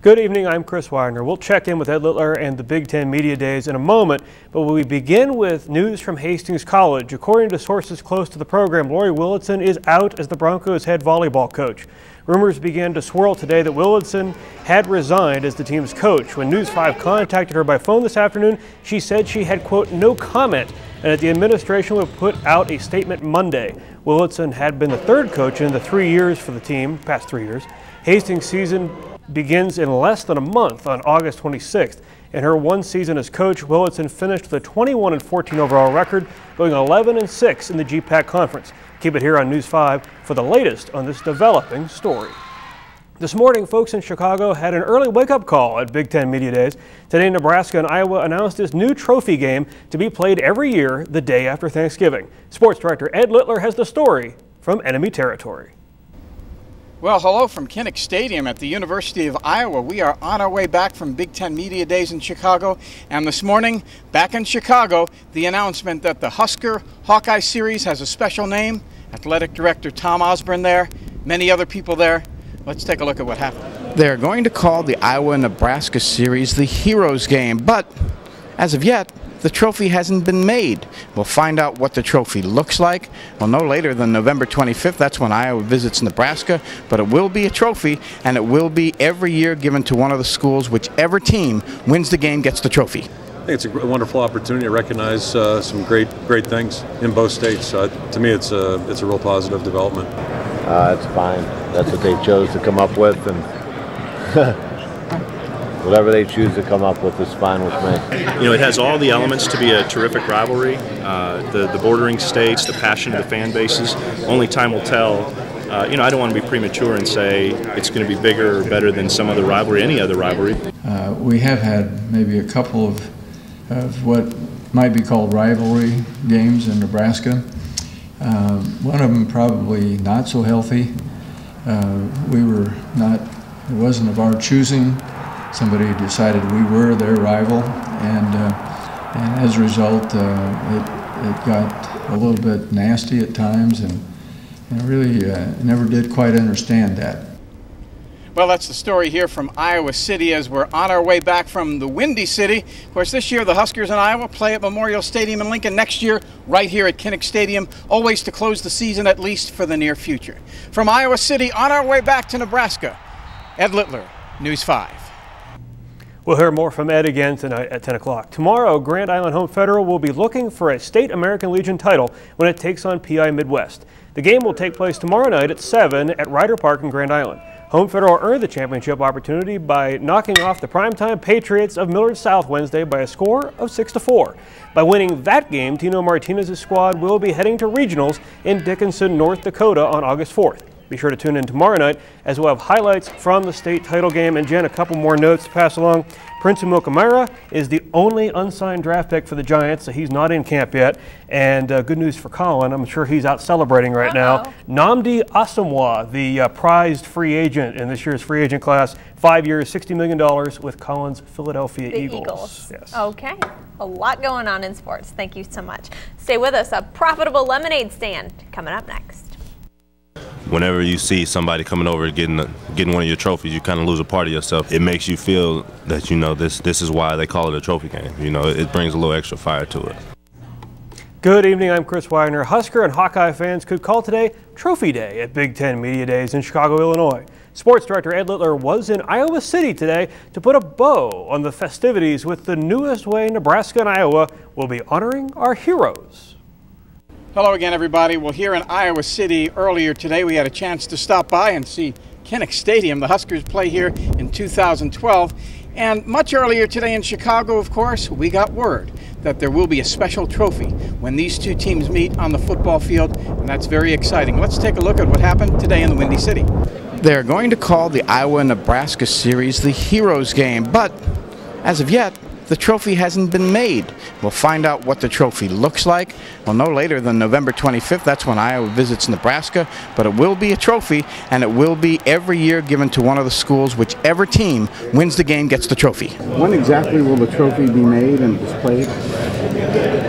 Good evening, I'm Chris Wagner. We'll check in with Ed Littler and the Big Ten Media Days in a moment, but we begin with news from Hastings College. According to sources close to the program, Lori Willitson is out as the Broncos' head volleyball coach. Rumors began to swirl today that Willitson had resigned as the team's coach. When News 5 contacted her by phone this afternoon, she said she had, quote, no comment, and that the administration would put out a statement Monday. Willitson had been the third coach in the 3 years for the team, past 3 years. Hastings' season begins in less than a month on August 26th. In her one season as coach, Willitson finished with a 21-14 overall record, going 11-6 in the GPAC conference. Keep it here on News 5 for the latest on this developing story. This morning, folks in Chicago had an early wake-up call at Big Ten Media Days. Today, Nebraska and Iowa announced this new trophy game to be played every year the day after Thanksgiving. Sports director Ed Littler has the story from enemy territory. Well, hello from Kinnick Stadium at the University of Iowa. We are on our way back from Big Ten Media Days in Chicago. And this morning, back in Chicago, the announcement that the Husker-Hawkeye series has a special name. Athletic Director Tom Osborne there, many other people there. Let's take a look at what happened. They're going to call the Iowa-Nebraska series the Heroes Game, but as of yet, the trophy hasn't been made. We'll find out what the trophy looks like. Well, no later than November 25th. That's when Iowa visits Nebraska. But it will be a trophy, and it will be every year given to one of the schools. Whichever team wins the game gets the trophy. I think it's a wonderful opportunity to recognize some great things in both states. To me, it's a real positive development. It's fine. That's what they chose to come up with, and whatever they choose to come up with is fine with me. You know, it has all the elements to be a terrific rivalry. The bordering states, the passion of the fan bases. Only time will tell. You know, I don't want to be premature and say it's going to be bigger or better than some other rivalry, any other rivalry. We have had maybe a couple of what might be called rivalry games in Nebraska. One of them probably not so healthy. It wasn't of our choosing. Somebody decided we were their rival, and as a result, it got a little bit nasty at times, and really never did quite understand that. Well, that's the story here from Iowa City as we're on our way back from the Windy City. Of course, this year the Huskers in Iowa play at Memorial Stadium in Lincoln. Next year, right here at Kinnick Stadium, always to close the season, at least for the near future. From Iowa City, on our way back to Nebraska, Ed Littler, News 5. We'll hear more from Ed again tonight at 10 o'clock. Tomorrow, Grand Island Home Federal will be looking for a state American Legion title when it takes on PI Midwest. The game will take place tomorrow night at 7 at Ryder Park in Grand Island. Home Federal earned the championship opportunity by knocking off the primetime Patriots of Millard South Wednesday by a score of 6-4. By winning that game, Tino Martinez's squad will be heading to regionals in Dickinson, North Dakota on August 4th. Be sure to tune in tomorrow night as we'll have highlights from the state title game. And Jen, a couple more notes to pass along. Prince Umukamara is the only unsigned draft pick for the Giants, so he's not in camp yet. And good news for Colin, I'm sure he's out celebrating right now. Nnamdi Asomugha, the prized free agent in this year's free agent class, 5 years, $60 million with Colin's Philadelphia Eagles. Yes. Okay, a lot going on in sports. Thank you so much. Stay with us. A profitable lemonade stand coming up next. Whenever you see somebody coming over getting one of your trophies, you kind of lose a part of yourself. It makes you feel that, you know, this is why they call it a trophy game. You know, it brings a little extra fire to it. Good evening, I'm Chris Wagner. Husker and Hawkeye fans could call today Trophy Day at Big Ten Media Days in Chicago, Illinois. Sports director Ed Littler was in Iowa City today to put a bow on the festivities with the newest way Nebraska and Iowa will be honoring our heroes. Hello again, everybody. Well, here in Iowa City earlier today, we had a chance to stop by and see Kinnick Stadium. The Huskers play here in 2012. And much earlier today in Chicago, of course, we got word that there will be a special trophy when these two teams meet on the football field, and that's very exciting. Let's take a look at what happened today in the Windy City. They're going to call the Iowa-Nebraska series the Heroes Game, but as of yet, the trophy hasn't been made. We'll find out what the trophy looks like. Well, no later than November 25th. That's when Iowa visits Nebraska. But it will be a trophy, and it will be every year given to one of the schools. Whichever team wins the game gets the trophy. When exactly will the trophy be made and displayed?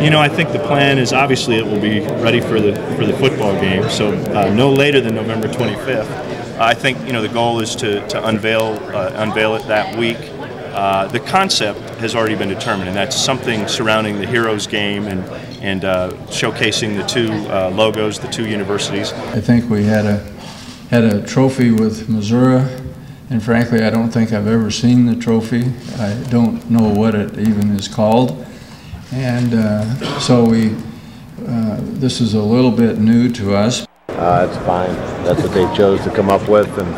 You know, I think the plan is obviously it will be ready for the football game. So no later than November 25th. I think the goal is to unveil it that week. The concept has already been determined, and that's something surrounding the Heroes game and showcasing the two logos, the two universities. I think we had a trophy with Missouri, and frankly, I don't think I've ever seen the trophy. I don't know what it even is called, and so this is a little bit new to us. It's fine. That's what they chose to come up with, and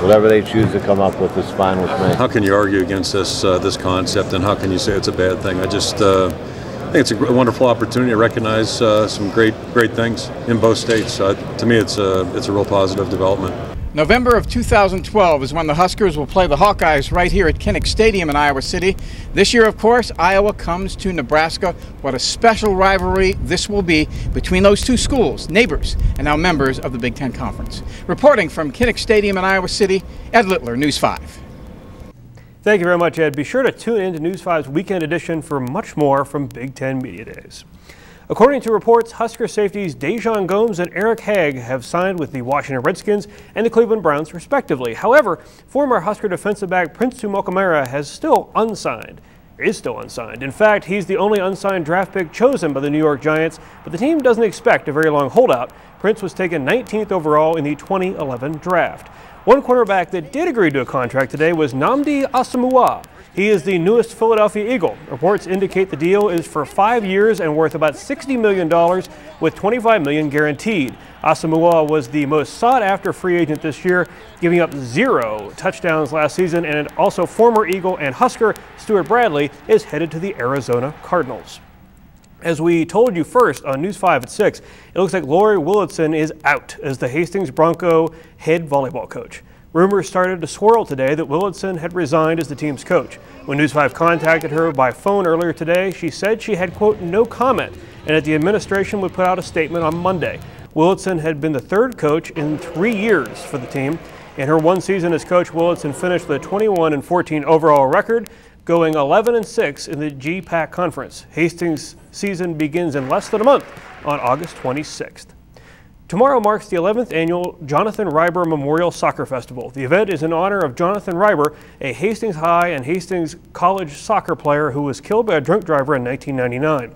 whatever they choose to come up with is fine with me. How can you argue against this concept, and how can you say it's a bad thing? I just think it's a wonderful opportunity to recognize some great things in both states. To me, it's a real positive development. November of 2012 is when the Huskers will play the Hawkeyes right here at Kinnick Stadium in Iowa City. This year, of course, Iowa comes to Nebraska. What a special rivalry this will be between those two schools, neighbors, and now members of the Big Ten Conference. Reporting from Kinnick Stadium in Iowa City, Ed Littler, News 5. Thank you very much, Ed. Be sure to tune in to News 5's Weekend Edition for much more from Big Ten Media Days. According to reports, Husker safeties Dejon Gomes and Eric Hagg have signed with the Washington Redskins and the Cleveland Browns, respectively. However, former Husker defensive back Prince Tumokamara is still unsigned. In fact, he's the only unsigned draft pick chosen by the New York Giants, but the team doesn't expect a very long holdout. Prince was taken 19th overall in the 2011 draft. One cornerback that did agree to a contract today was Nnamdi Asomugha. He is the newest Philadelphia Eagle. Reports indicate the deal is for 5 years and worth about $60 million with $25 million guaranteed. Asomugha was the most sought-after free agent this year, giving up 0 touchdowns last season, and also former Eagle and Husker Stuart Bradley is headed to the Arizona Cardinals. As we told you first on News 5 at 6, it looks like Lori Willitson is out as the Hastings Bronco head volleyball coach. Rumors started to swirl today that Willitson had resigned as the team's coach. When News 5 contacted her by phone earlier today, she said she had, quote, no comment, and that the administration would put out a statement on Monday. Willitson had been the third coach in 3 years for the team. In her one season as coach, Willitson finished with a 21-14 overall record, going 11-6 in the GPAC Conference. Hastings' season begins in less than a month on August 26th. Tomorrow marks the 11th annual Jonathan Reiber Memorial Soccer Festival. The event is in honor of Jonathan Reiber, a Hastings High and Hastings College soccer player who was killed by a drunk driver in 1999.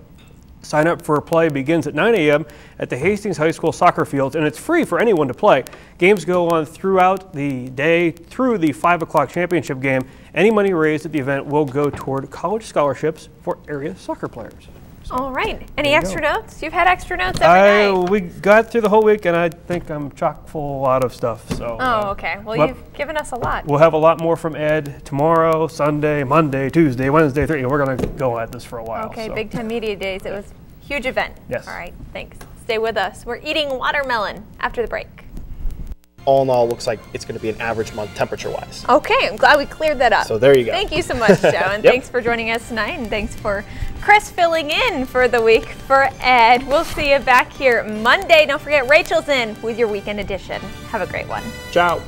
Sign up for play begins at 9 a.m. at the Hastings High School soccer fields, and it's free for anyone to play. Games go on throughout the day through the 5 o'clock championship game. Any money raised at the event will go toward college scholarships for area soccer players. All right. Any extra notes? You've had extra notes every night. We got through the whole week, and I think I'm chock full of a lot of stuff. So. Oh, okay. Well, you've given us a lot. We'll have a lot more from Ed tomorrow, Sunday, Monday, Tuesday, Wednesday, Thursday. We're going to go at this for a while. Okay, so. Big Ten Media Days. It was a huge event. Yes. All right. Thanks. Stay with us. We're eating watermelon after the break. All in all, looks like it's going to be an average month temperature-wise. Okay, I'm glad we cleared that up. So there you go. Thank you so much, Joe, and thanks for joining us tonight, and thanks for Chris filling in for the week for Ed. We'll see you back here Monday. Don't forget, Rachel's in with your Weekend Edition. Have a great one. Ciao.